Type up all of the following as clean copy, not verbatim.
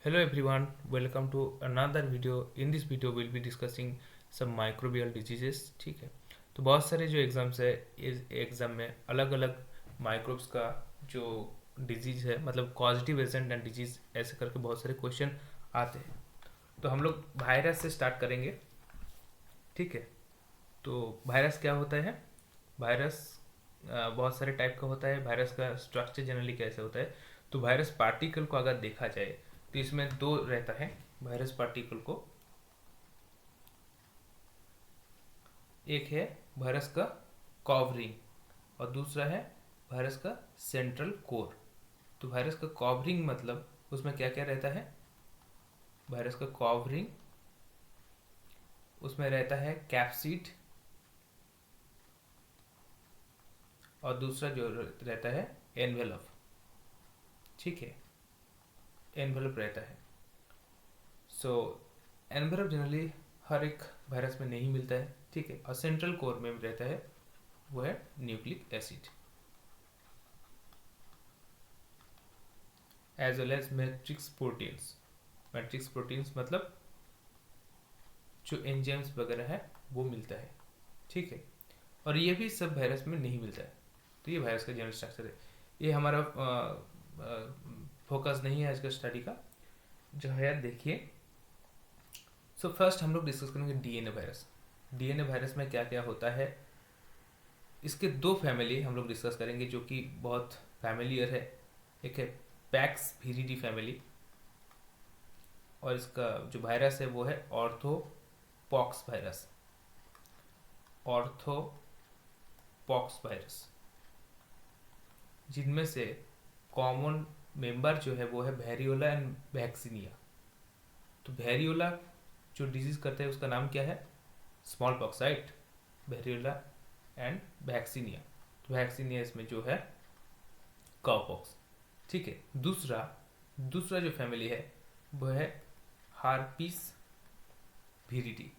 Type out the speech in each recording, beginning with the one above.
Hello everyone, welcome to another video. In this video we'll be discussing some microbial diseases. ठीक है, तो बहुत सारे जो एग्जाम्स है इस एग्जाम में अलग अलग माइक्रोब्स का जो डिजीज है मतलब कॉजिटिव एजेंट एंड डिजीज ऐसे करके बहुत सारे क्वेश्चन आते हैं। तो हम लोग वायरस से स्टार्ट करेंगे। ठीक है, तो वायरस क्या होता है? वायरस बहुत सारे टाइप का होता है। वायरस का स्ट्रक्चर जनरली कैसे होता है? तो वायरस पार्टिकल को अगर देखा जाए तो इसमें दो रहता है वायरस पार्टिकल को। एक है वायरस का कवरिंग और दूसरा है वायरस का सेंट्रल कोर। तो वायरस का कवरिंग मतलब उसमें क्या क्या रहता है? वायरस का कवरिंग उसमें रहता है कैप्सिड और दूसरा जो रहता है एनवेलप। ठीक है, एनवेलप रहता है। सो एनवेलप जनरली हर एक वायरस में नहीं मिलता है। ठीक है, और सेंट्रल कोर में रहता है वो है nucleic acid as well as matrix proteins. Matrix proteins मतलब जो एंजाइम्स वगैरह है वो मिलता है। ठीक है, और ये भी सब वायरस में नहीं मिलता है। तो ये वायरस का जनरल स्ट्रक्चर है। ये हमारा फोकस नहीं है आज का स्टडी का जो है। देखिए, सो फर्स्ट हम लोग डिस्कस करेंगे डीएनए वायरस। डीएनए वायरस में क्या क्या होता है, इसके दो फैमिली हम लोग डिस्कस करेंगे जो कि बहुत फैमिलियर है। एक है पैक्स वीरिडी फैमिली और इसका जो वायरस है वो है ऑर्थोपॉक्स वायरस। ऑर्थोपॉक्स वायरस, जिनमें से कॉमन मेंबर जो है वो है वेरियोला एंड वैक्सीनिया। तो वेरियोला जो डिजीज करता है उसका नाम क्या है? Small pox, right? Variola and vaccinia. तो वैक्सीनिया इसमें जो है काउपॉक्स। ठीक है, दूसरा दूसरा जो फैमिली है वो है हार्पिस वीरिडी।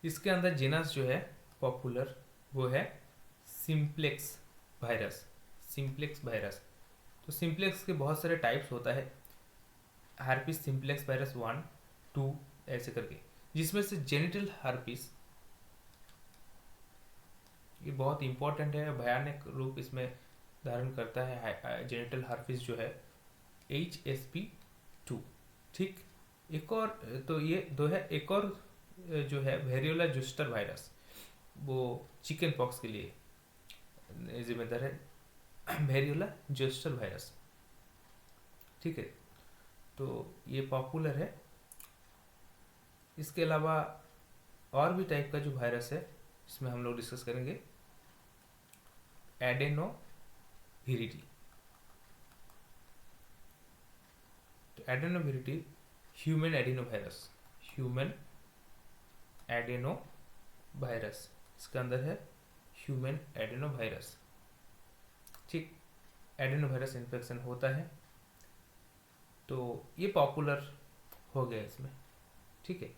इसके अंदर जीनस जो है पॉपुलर वो है सिंप्लेक्स वायरस। सिंप्लेक्स वायरस, तो सिंप्लेक्स के बहुत सारे टाइप्स होता है। हार्पिस सिंप्लेक्स वायरस 1, 2 ऐसे करके, जिसमें से जेनिटल हार्पिस ये बहुत इंपॉर्टेंट है, भयानक रूप इसमें धारण करता है। जेनिटल हार्पिस जो है HSP2। ठीक, एक और तो ये दो है। एक और जो है वेरियोला जोस्टर वायरस, वो चिकन पॉक्स के लिए जिम्मेदार है। Variola zoster virus. ठीक है, तो ये पॉपुलर है। इसके अलावा और भी टाइप का जो वायरस है इसमें हम लोग डिस्कस करेंगे एडेनो वीरिडी। तो Adenoviridae human adenovirus. Human adenovirus, इसके अंदर है ह्यूमन एडेनो वायरस। ठीक, एडेनो वायरस इन्फेक्शन होता है तो ये पॉपुलर हो गया इसमें। ठीक है,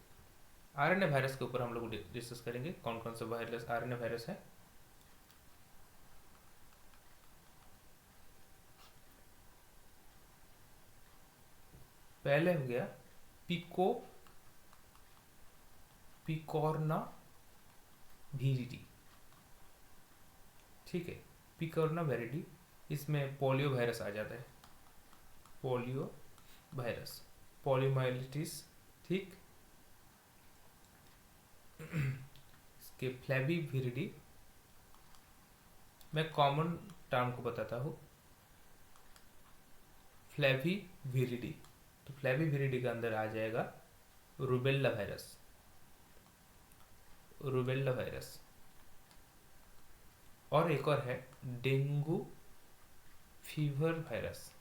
आरएनए वायरस के ऊपर हम लोग डिस्कस करेंगे कौन कौन से वायरस आरएनए वायरस है। पहले हो गया पिकोर्ना वीरिडी। ठीक है, पिकोर्ना वेरिडी, इसमें पोलियो वायरस आ जाता है। Polio virus, poliomyelitis. ठीक, इसके फ्लैवी वीरिडी, मैं कॉमन टर्म को बताता हूँ, फ्लैवी वीरिडी। तो फ्लैवी वीरिडी के अंदर आ जाएगा रूबेला वायरस। रूबेला वायरस, और एक और है डेंगू फीवर वायरस।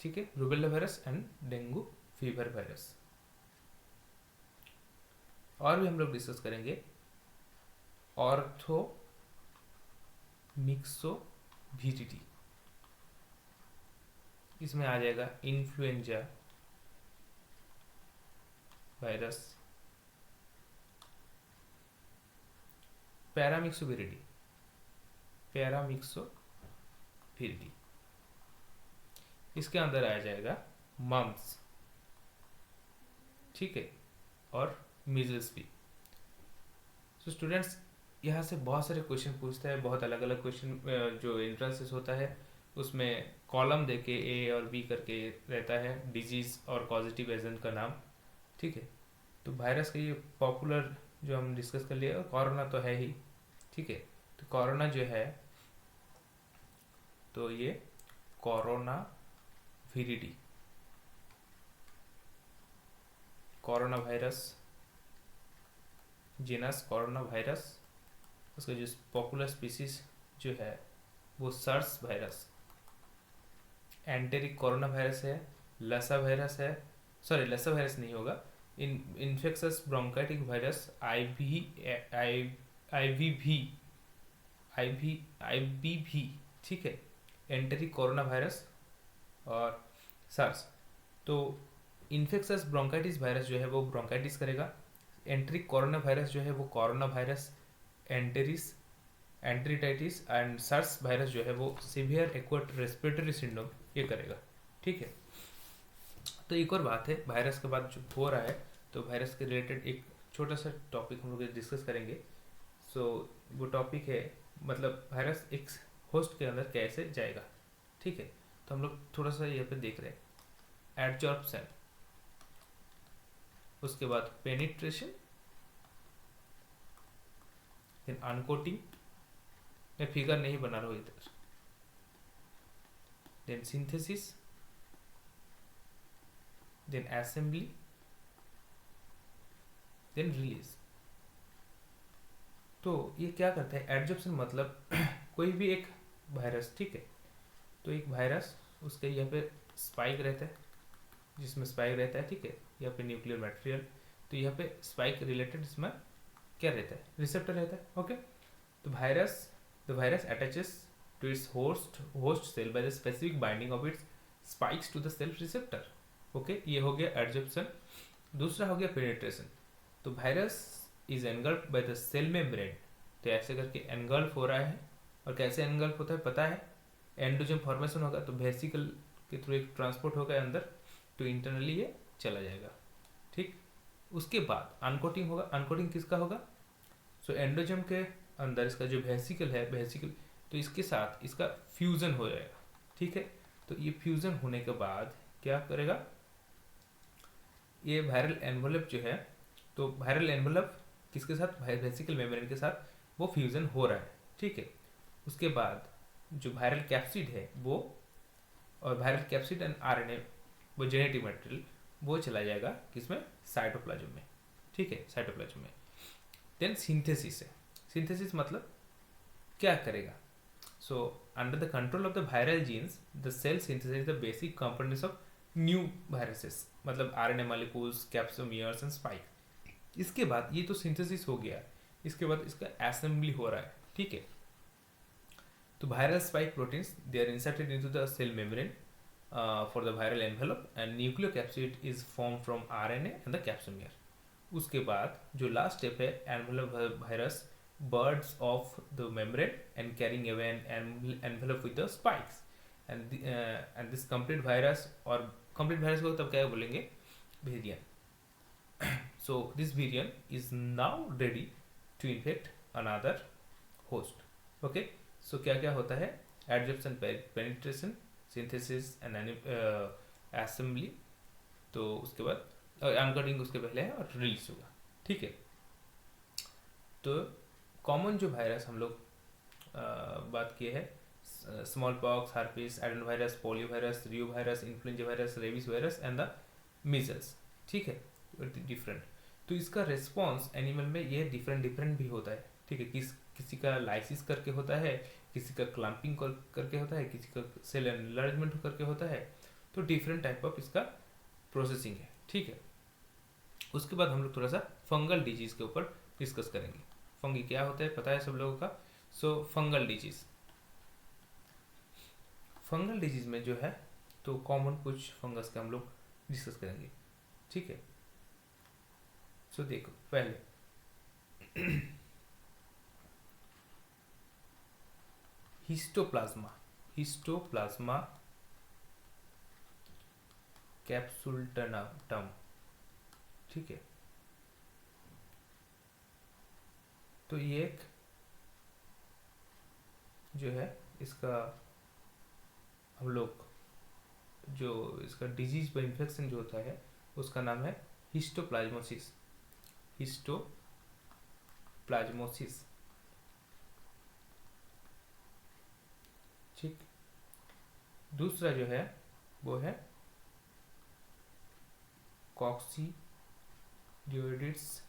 ठीक है, rubella virus and dengue fever virus. और भी हम लोग डिस्कस करेंगे ऑर्थो मिक्सो वीरिडी। इसमें आ जाएगा इन्फ्लुएंजा वायरस। पैरामिक्सोविरिडी, पैरामिक्सोविरिडी। इसके अंदर आ जाएगा मम्स, ठीक है, और मीजल्स भी। तो स्टूडेंट्स यहाँ से बहुत सारे क्वेश्चन पूछता है, बहुत अलग अलग क्वेश्चन जो एंट्रेंसेस होता है उसमें कॉलम देके ए और बी करके रहता है, डिजीज और पॉजिटिव एजेंट का नाम, ठीक है। तो वायरस का ये पॉपुलर जो हम डिस्कस कर लिया, कोरोना तो है ही, ठीक है। तो कोरोना जो है, तो ये coronaviridae, corona virus, genus corona virus. उसका जो पॉपुलर स्पीसीज जो है वो SARS virus, enteric corona virus है, लसा वायरस है, सॉरी लसा वायरस नहीं होगा, इन्फेक्शस ब्रोंकाइटिक वायरस, आईबीवी, ठीक है, एंटेरिक कोरोना वायरस और सार्स। तो इन्फेक्शस ब्रोंकाइटिस वायरस जो है वो ब्रोंकाइटिस करेगा, एंटेरिक कोरोना वायरस जो है वो corona virus, enteritis and SARS virus जो है वो सीवियर एक्वाट रेस्पिरेटरी सिंड्रोम ये करेगा, ठीक है। तो एक और बात है, वायरस के बाद जो हो रहा है, तो वायरस के रिलेटेड एक छोटा सा टॉपिक हम लोग डिस्कस करेंगे। वो टॉपिक है, मतलब वायरस एक होस्ट के अंदर कैसे जाएगा, ठीक है। तो हम लोग थोड़ा सा यहाँ पे देख रहे हैं, एडजॉर्प्शन, उसके बाद पेनिट्रेशन, देन अनकोटिंग, मैं फिगर नहीं बना रहा हूँ इधर, then synthesis, then assembly, then release. तो ये क्या करता है, एडजॉर्प्शन मतलब कोई भी एक वायरस, ठीक है, तो एक वायरस उसके यहाँ पे स्पाइक रहता है, जिसमें स्पाइक रहता है, ठीक है, यहाँ पे न्यूक्लियर मटेरियल, तो यहाँ पे स्पाइक रिलेटेड इसमें क्या रहता है, रिसेप्टर रहता है, ओके। तो the virus attaches to its host cell by the specific binding of its spikes to the cell receptor, okay. ये हो गया एडजॉर्प्शन। दूसरा हो गया पेनिट्रेशन। तो virus is engulfed by the cell membrane, तो ऐसे करके एनगल्फ हो रहा है, और कैसे एनगल्फ होता है पता है, एंडोजम फॉर्मेशन होगा, तो वेसिकल के थ्रू एक ट्रांसपोर्ट होगा अंदर, तो इंटरनली ये चला जाएगा, ठीक। उसके बाद अनकोटिंग होगा। अनकोटिंग किसका होगा, सो एंडोजम के अंदर इसका जो वेसिकल है, वेसिकल, तो इसके साथ इसका फ्यूजन हो जाएगा, ठीक है। तो ये फ्यूजन होने के बाद क्या करेगा, ये वायरल एनवलप जो है, तो वायरल एनवलप किसके साथ, वेसिकल मेम्ब्रेन के साथ वो फ्यूजन हो रहा है, ठीक है। उसके बाद जो वायरल कैप्सिड है वो, और वायरल कैप्सिड एंड आरएनए, वो जेनेटिक मटेरियल, वो चला जाएगा किसमें, साइटोप्लाज्म में, ठीक है, साइटोप्लाज्म में। देन सिंथेसिस है। सिंथेसिस मतलब क्या करेगा, so under the control of the viral genes the cell synthesise the basic components of new viruses, मतलब RNA molecules, capsomeres and spike. इसके बाद ये तो सिंथेसिस हो गया, इसके बाद इसका असेंबली हो रहा है, ठीक है। तो viral spike proteins, they are inserted into the cell membrane for the viral envelope, and nucleocapsid is formed from RNA and the capsomere. उसके बाद जो लास्ट स्टेप है, envelope virus birds off the membrane and carrying away an envelope with the spikes, and this complete virus, और complete virus को तब क्या बोलेंगे, virion. So this virion is now ready to infect another host, okay. सो क्या क्या होता है, adsorption, penetration, synthesis and assembly, तो उसके बाद अनकोटिंग उसके पहले है, और रिलीज होगा, ठीक है। तो कॉमन जो वायरस हम लोग बात किए हैं, small pox, हार्पिस, adenovirus, polio virus, Rio virus, influenza virus, rabies virus and the measles, ठीक है, डिफरेंट। तो इसका रिस्पॉन्स एनिमल में ये डिफरेंट भी होता है, ठीक है। किसी का लाइसिस करके होता है, किसी का क्लम्पिंग करके होता है, किसी का सेल एनलार्जमेंट करके होता है, तो डिफरेंट टाइप ऑफ इसका प्रोसेसिंग है, ठीक है। उसके बाद हम लोग थोड़ा सा फंगल डिजीज के ऊपर डिस्कस करेंगे। फंगी क्या होता है पता है सब लोगों का, सो फंगल डिजीज में जो है, तो कॉमन कुछ फंगस के हम लोग डिस्कस करेंगे, ठीक है। सो देखो पहले हिस्टोप्लाज्मा, हिस्टोप्लाज्मा कैप्सुलटम, ठीक है। तो ये एक जो है इसका हम लोग जो इसका डिजीज বা इन्फेक्शन जो होता है उसका नाम है हिस्टोप्लाज्मोसिस, हिस्टोप्लाज्मोसिस, ठीक। दूसरा जो है वो है कॉक्सीडियोइडिस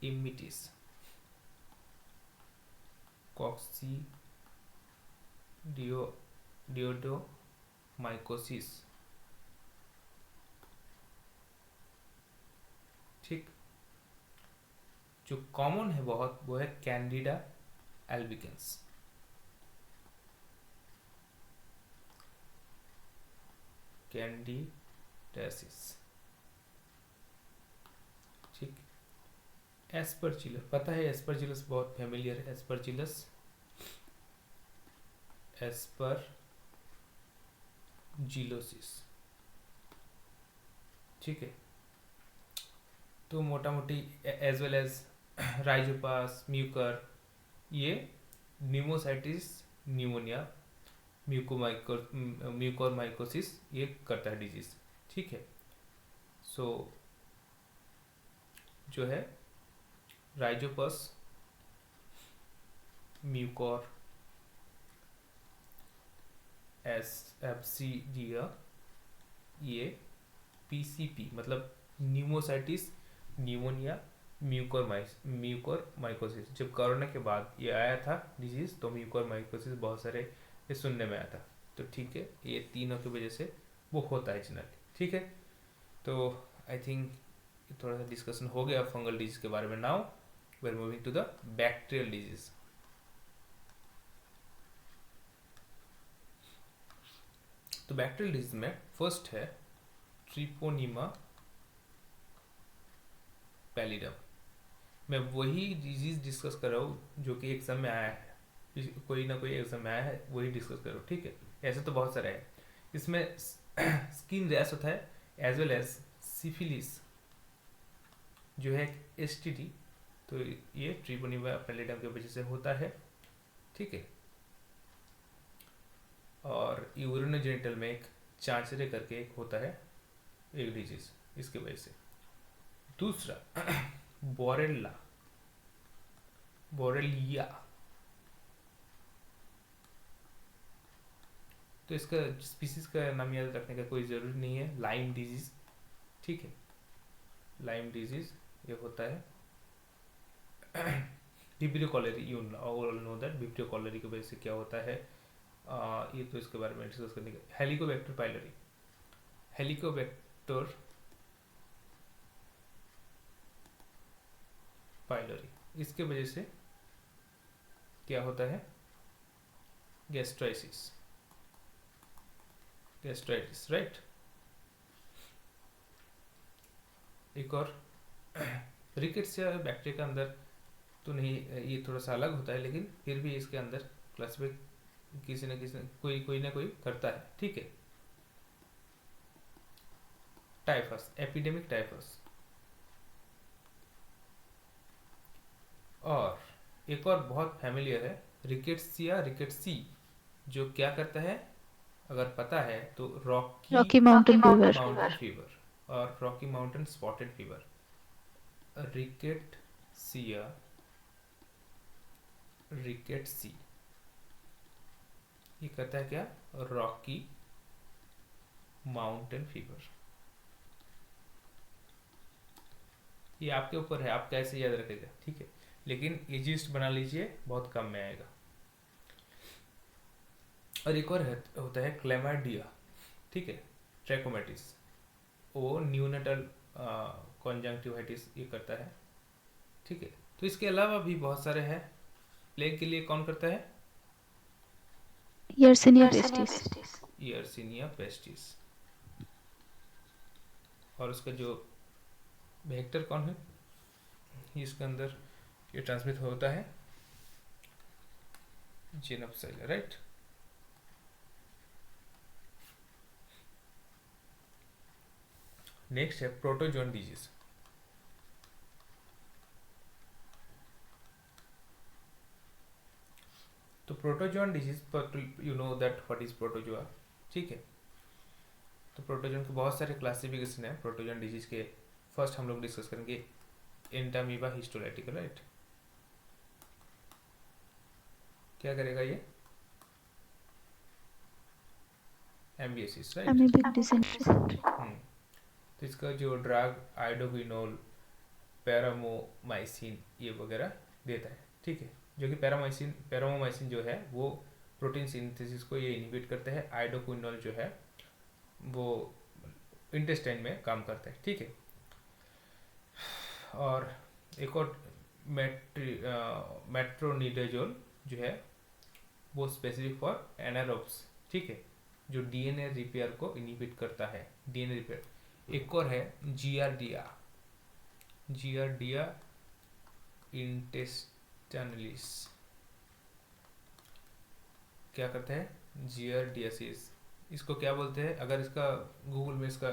इमिटिस, कॉक्सीडियोडोमाइकोसिस, ठीक। जो कॉमन है बहुत वो है कैंडिडा एल्बिकेंस, कैंडिडासिस, ठीक। एस्परजिलस, पता है एस्परजिलस बहुत फेमिलियर है, एस्परजिलस, एस्परजिलोसिस, ठीक है। तो मोटा मोटी एज वेल एज राइजोपास, म्यूकर, ये न्यूमोसाइटिस, न्यूमोनिया, म्यूकोरमाइकोसिस ये करता है डिजीज, ठीक है। सो जो है राइजोपस, म्यूकोर, एब्सीडिया, ये पीसीपी मतलब न्यूमोसाइटिस, न्यूमोनिया, म्यूकोरमाइकोसिस। जब कोरोना के बाद ये आया था डिजीज तो म्यूकोरमाइकोसिस बहुत सारे ये सुनने में आया था। तो ठीक है, ये तीनों की वजह से वो होता है जनरली, ठीक है। तो आई थिंक थोड़ा सा डिस्कशन हो गया फंगल डिजीज के बारे में। Now we are moving to the bacterial disease. तो बैक्टीरियल डिजीज में फर्स्ट है ट्रिपोनिमा पैलिडम। मैं वही डिजीज डिस्कस कर रहा हूँ जो कि एग्जाम में आया है, कोई ना कोई एग्जाम में आया है, वही डिस्कस कर रहा हूँ, ठीक है। ऐसे तो बहुत सारे हैं। इसमें स्किन रैश होता है एज वेल एज सिफिलिस जो है एसटीडी। तो ये ट्रिपोनिमा पैलिडम की वजह से होता है, ठीक है। और यूरिनोजेनिटल में एक चांचरे करके एक होता है एक डिजीज, इसकी वजह से। दूसरा बोरेला, बोरेलिया, तो इसका स्पीसीज का नाम याद रखने का कोई ज़रूरी नहीं है। लाइम डिजीज, ठीक है, लाइम डिजीज ये होता है। Vibrio cholerae, you all know that vibrio cholerae की वजह से क्या होता है, ये तो इसके बारे में डिस्कस करने का। हेलिकोबैक्टर पाइलोरी, हेलिकोबैक्टर पाइलोरी, इसके वजह से क्या होता है, गैस्ट्राइसिस, गैस्ट्राइटिस, राइट। एक और रिकेट्सिया बैक्टीरिया के अंदर तो नहीं, ये थोड़ा सा अलग होता है, लेकिन फिर भी इसके अंदर क्लासिफाई किसी न किसी कोई ना कोई करता है, ठीक है। Typhus, epidemic typhus. और एक और बहुत फैमिलियर है रिकेट्सिया रिकेट्सी, जो क्या करता है अगर पता है तो Rocky Mountain fever. Mountain fever और Rocky Mountain spotted fever. Rickettsia rickettsii ये करता है क्या, रॉकी माउंटेन फीवर। ये आपके ऊपर है, आप कैसे याद रखेगा, ठीक है। लेकिन इजिस्ट बना लीजिए, बहुत कम में आएगा। और एक और होता है क्लेमाइडिया, ठीक है, ट्रैकोमेटिस, वो न्यूनेटल कॉन्जंक्टिवाइटिस ये करता है, ठीक है। तो इसके अलावा भी बहुत सारे हैं। प्लेग के लिए कौन करता है, यर्सिनिया पेस्टिस। Yersinia pestis. और उसका जो वेक्टर कौन है, इसके अंदर ये ट्रांसमिट होता है Genopsila, राइट। नेक्स्ट है प्रोटोजोन डिजीज। तो प्रोटोजोन डिजीज पर you know that what is protozoa, ठीक है। तो प्रोटोजोन के बहुत सारे क्लासिफिकेशन है प्रोटोजोन डिजीज के। फर्स्ट हम लोग डिस्कस करेंगे एंटामीबा हिस्टोलाइटिका, राइट। क्या करेगा ये? एम्बियसिस, राइट। amoebic dysentery, तो इसका जो ड्रग आइडोक्विनोल, पैरामोमाइसिन ये वगैरह देता है, ठीक है। जो कि पैरामोमाइसिन जो है वो प्रोटीन सिंथेसिस को ये इनहिबिट करता है। आइडोक्विनोल जो है वो इंटेस्टाइन में काम करता है, ठीक है। और एक और मेट्रोनिडाजोल जो है वो स्पेसिफिक फॉर एनारोब्स, ठीक है, जो डीएनए रिपेयर को इनहिबिट करता है, डीएनए रिपेयर। एक और है जियारडिया, जियारडिया इंटेस्टाइनलिस। क्या करता है? जियारडियासिस। इसको क्या बोलते हैं? अगर इसका गूगल में इसका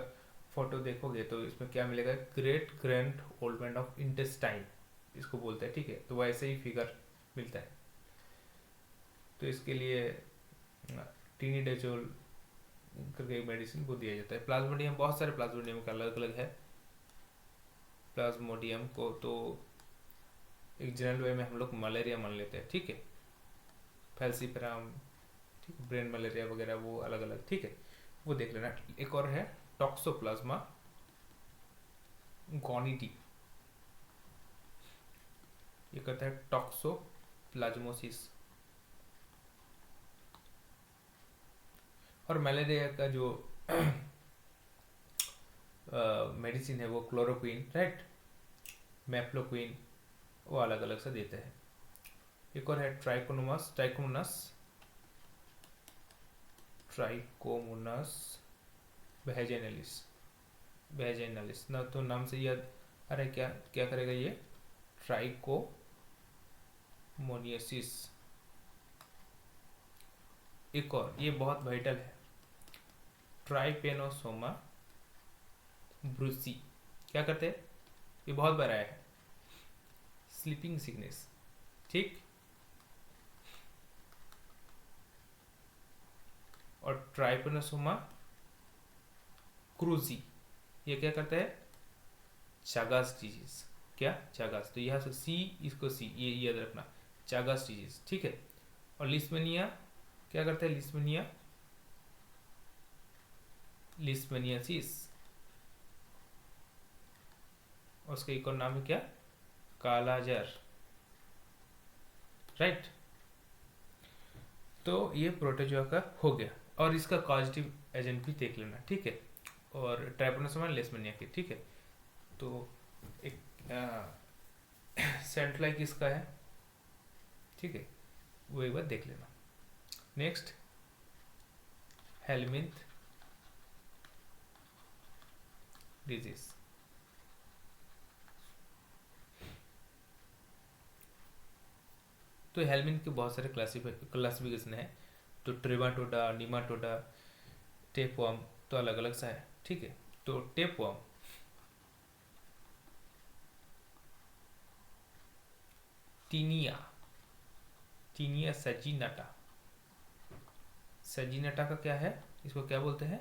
फोटो देखोगे तो इसमें क्या मिलेगा? ग्रेट ग्रैंड ओल्डमेंट ऑफ इंटेस्टाइन इसको बोलते हैं, ठीक है। तो वैसे ही फिगर मिलता है। तो इसके लिए टिनिडाजोल करके मेडिसिन को दिया जाता है। प्लाज्मोडियम, बहुत सारे प्लाज्मोडियम का अलग अलग है। प्लाज्मोडियम को तो एक जनरल वे में हम लोग मलेरिया मान लेते हैं, ठीक है। फैल्सीपैराम, ठीक, ब्रेन मलेरिया वगैरह वो अलग अलग, ठीक है, वो देख लेना। एक और है टॉक्सोप्लाज्मा गोनिडी, ये कहता है टॉक्सोप्लाज्मोसिस। और मलेरिया का जो मेडिसिन है वो क्लोरोक्विन, राइट, मेफ्लोक्विन, वो अलग अलग से देते हैं। एक और है ट्राइकोमोनास वेजाइनालिस ना, तो नाम से याद अरे क्या क्या करेगा ये? ट्राइकोमोनियसिस। एक और ये बहुत वाइटल है, ट्राइपेनोसोमा ब्रूसी। क्या करते हैं? ये बहुत बड़ा है, स्लीपिंग सिकनेस, ठीक। और ट्राइपेनोसोमा क्रूजी ये क्या करता है? Chagas disease. क्या? चागास। तो यहाँ से सी, इसको सी ये याद रखना, चागास डिजीज, ठीक है। और लिस्मेनिया क्या करता है? लिस्मेनियासिस। उसका एक और नाम है क्या? कालाजार, राइट। तो ये प्रोटोजोआ का हो गया। और इसका कॉजेटिव एजेंट भी देख लेना, ठीक है। और ट्राइपेनोसोमा लिस्मेनिया के, ठीक है। तो एक सेंट्रलाइक किसका है, ठीक है, वो एक बार देख लेना। Next helminth disease. तो हेलमिंथ के बहुत सारे क्लासिफिकेशन है। तो ट्रेमाटोडा, निमाटोडा, टेपवर्म, तो अलग अलग सा है, ठीक है। तो टेपवर्म, टीनिया टीनिया सजीनाटा का क्या है? इसको क्या बोलते हैं?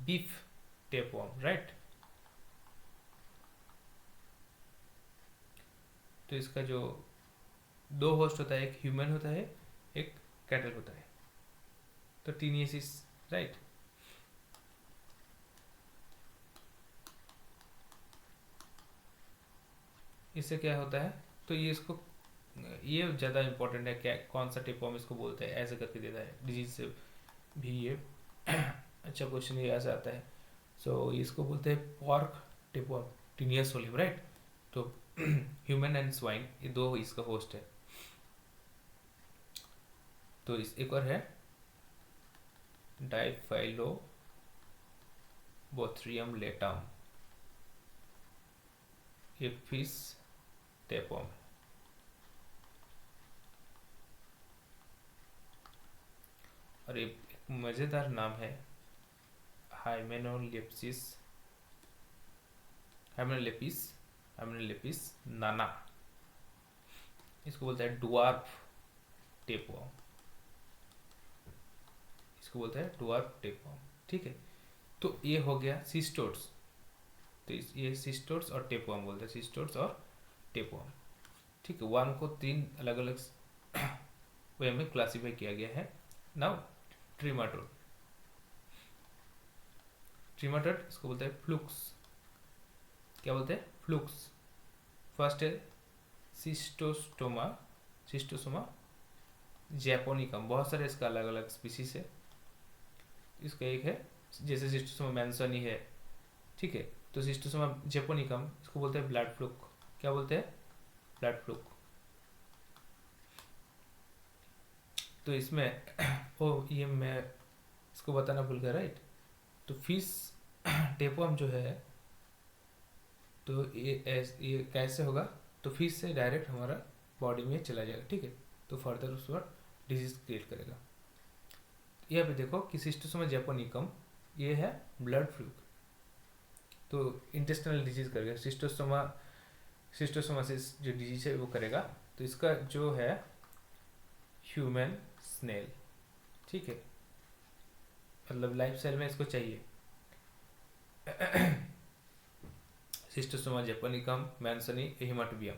Beef tapeworm, right. तो इसका जो दो होस्ट होता है, एक ह्यूमन होता है, एक कैटल होता है। तो टीनियसिस, राइट। इससे क्या होता है? तो ये इसको ये ज़्यादा इंपॉर्टेंट है, क्या कौन सा टेपवर्म इसको बोलते हैं, ऐसे करके देता है डिजीज से भी ये अच्छा क्वेश्चन ये ऐसा आता है। सो इसको बोलते हैं पॉर्क टेपवर्म, टीनियस सोलिम, राइट। तो ह्यूमन एंड स्वाइन ये दो इसका होस्ट है। तो इस एक और है डाइफाइलोबोथ्रियम लेटम, ये फिश टेपवर्म। और एक मज़ेदार नाम है हाइमेनोलेपिस हाइमेनोलेपिस हाइमेनोलेपिस नाना। इसको बोलते हैं डुआर्फ टेपवर्म, इसको बोलते हैं डुआर्फ टेपवर्म। ठीक है, तो ये हो गया सिस्टोड्स। तो ये सिस्टोड्स और टेपवर्म बोलते हैं, सिस्टोड्स और टेपवर्म। ठीक है, वर्म को 3 अलग अलग वे में क्लासीफाई किया गया है। नाउ ट्रीमाटोड, ट्रीमाटोड इसको बोलते हैं फ्लूक्स। क्या बोलते हैं? फ्लूक्स। फर्स्ट है सिस्टोस्टोमा, सिस्टोसोमा जैपोनिकम। बहुत सारे इसका अलग अलग स्पीसीज है। इसका एक है जैसे सिस्टोसोमा मैंसनी है। ठीक है, तो सिस्टोसोमा जैपोनिकम इसको बोलते हैं ब्लड फ्लूक। क्या बोलते हैं? Blood fluke. तो इसमें ये मैं इसको बताना भूल गया, राइट। तो फिश टेपवर्म जो है, तो ये कैसे होगा? तो फिश से डायरेक्ट हमारा बॉडी में चला जाएगा। ठीक है, तो फर्दर उस पर डिजीज क्रिएट करेगा। यहाँ पे देखो कि सिस्टोसोमा जैपोनिकम ये है ब्लड फ्लूक, तो इंटेस्टिनल डिजीज करेगा। सिस्टोसोमासिस जो डिजीज है वो करेगा। तो इसका जो है ह्यूमन स्नेल। ठीक है, मतलब लाइफ स्टाइल में इसको चाहिए। Schistosoma japonicum mansoni haematobium,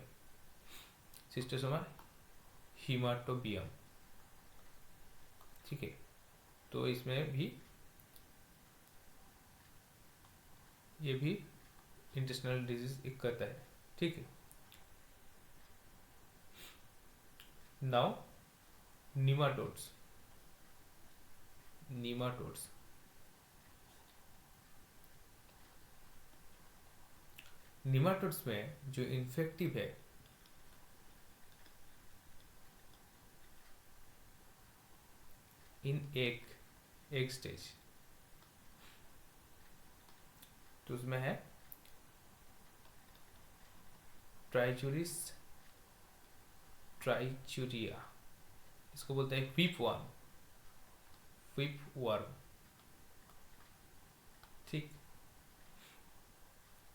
Schistosoma haematobium. ठीक है, तो इसमें भी ये भी इंटेस्टिनल डिजीज एक करता है। ठीक है, नाउ निमाटोड्स, निमाटोड्स निमाटोड्स में जो इन्फेक्टिव है इन एग स्टेज, तो उसमें है ट्राइचुरिस ट्राइचुरिया। इसको बोलते हैं व्हीप वर्म, व्हीप वर्म। ठीक,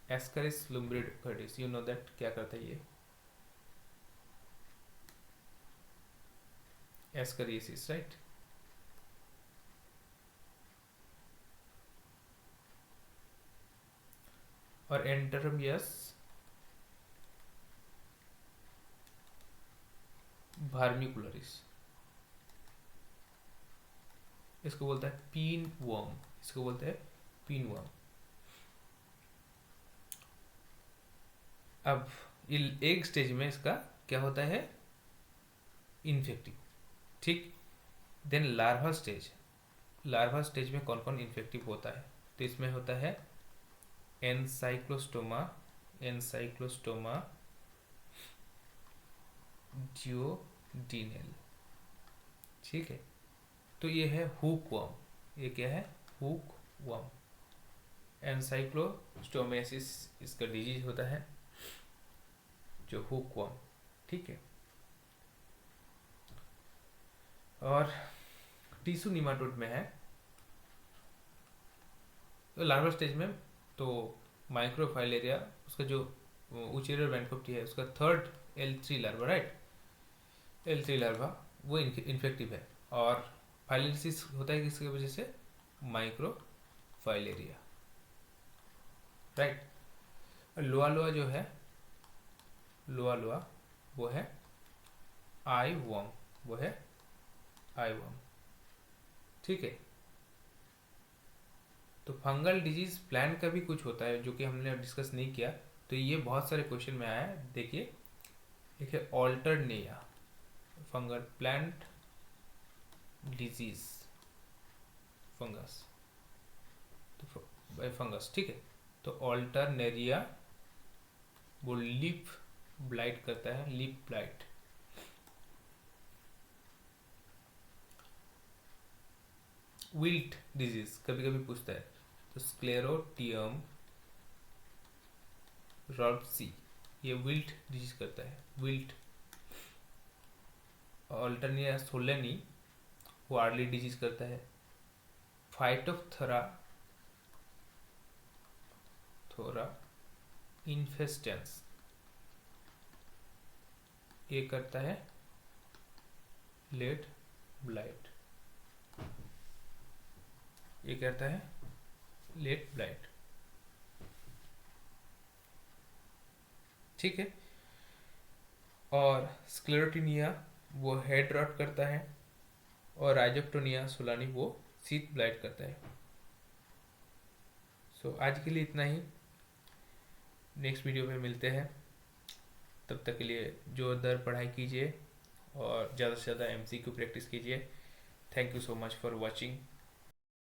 एस्करिस लुम्ब्रिकोइडिस, यू नो दैट क्या करता है ये? एस्करियासिस, राइट। और एंटरमियस वर्मिकुलरिस, इसको बोलता है पीन वर्म, इसको बोलते हैं पीन वर्म। अब एक स्टेज में इसका क्या होता है? इन्फेक्टिव। ठीक, then larva stage, larva stage में कौन कौन इन्फेक्टिव होता है? तो इसमें होता है एनसाइक्लोस्टोमा, एनसाइक्लोस्टोमा डियोडिनेल। ठीक है, तो ये है हुक वर्म। ये क्या है? Hook worm. एनसाइक्लोस्टोमेसिस इसका डिजीज होता है, जो हुक वर्म। ठीक है, और टीसू निमाटोड में है तो लार्वा स्टेज में, तो माइक्रोफाइलेरिया उसका जो उचेरियर वैनकोप्टी है उसका third L3 larva, right. L3 larva वो इन्फेक्टिव है। और फाइलेरिसिस होता है किसकी वजह से? Microfilaria, right. लोआ लोआ जो है, लोआ लोआ वो है आई वर्म, वो है आई वर्म। ठीक है, तो फंगल डिजीज प्लांट का भी कुछ होता है जो कि हमने डिस्कस नहीं किया, तो ये बहुत सारे क्वेश्चन में आया है। देखिए, एक है Alternaria fungal plant disease, fungus, तो फंगस। ठीक है, तो ऑल्टरनेरिया वो लीफ ब्लाइट करता है, लीफ ब्लाइट। विल्ट डिजीज कभी कभी पूछता है, तो स्क्लेरोटियम रॉब्सी ये विल्ट डिजीज करता है, विल्ट। ऑल्टरनेरिया सोलेनी वो अर्ली डिजीज करता है। फाइटोप्थोरा थोरा इन्फेस्टेंस ये करता है लेट ब्लाइट, ये कहता है लेट ब्लाइट। ठीक है। और स्क्लेरोटिनिया वो हेड रॉट करता है, और राइजोक्टोनिया सोलानी वो शीथ ब्लाइट करता है। सो आज के लिए इतना ही, नेक्स्ट वीडियो में मिलते हैं। तब तक के लिए जोरदार पढ़ाई कीजिए और ज़्यादा से ज़्यादा एमसीक्यू प्रैक्टिस कीजिए। Thank you so much for watching.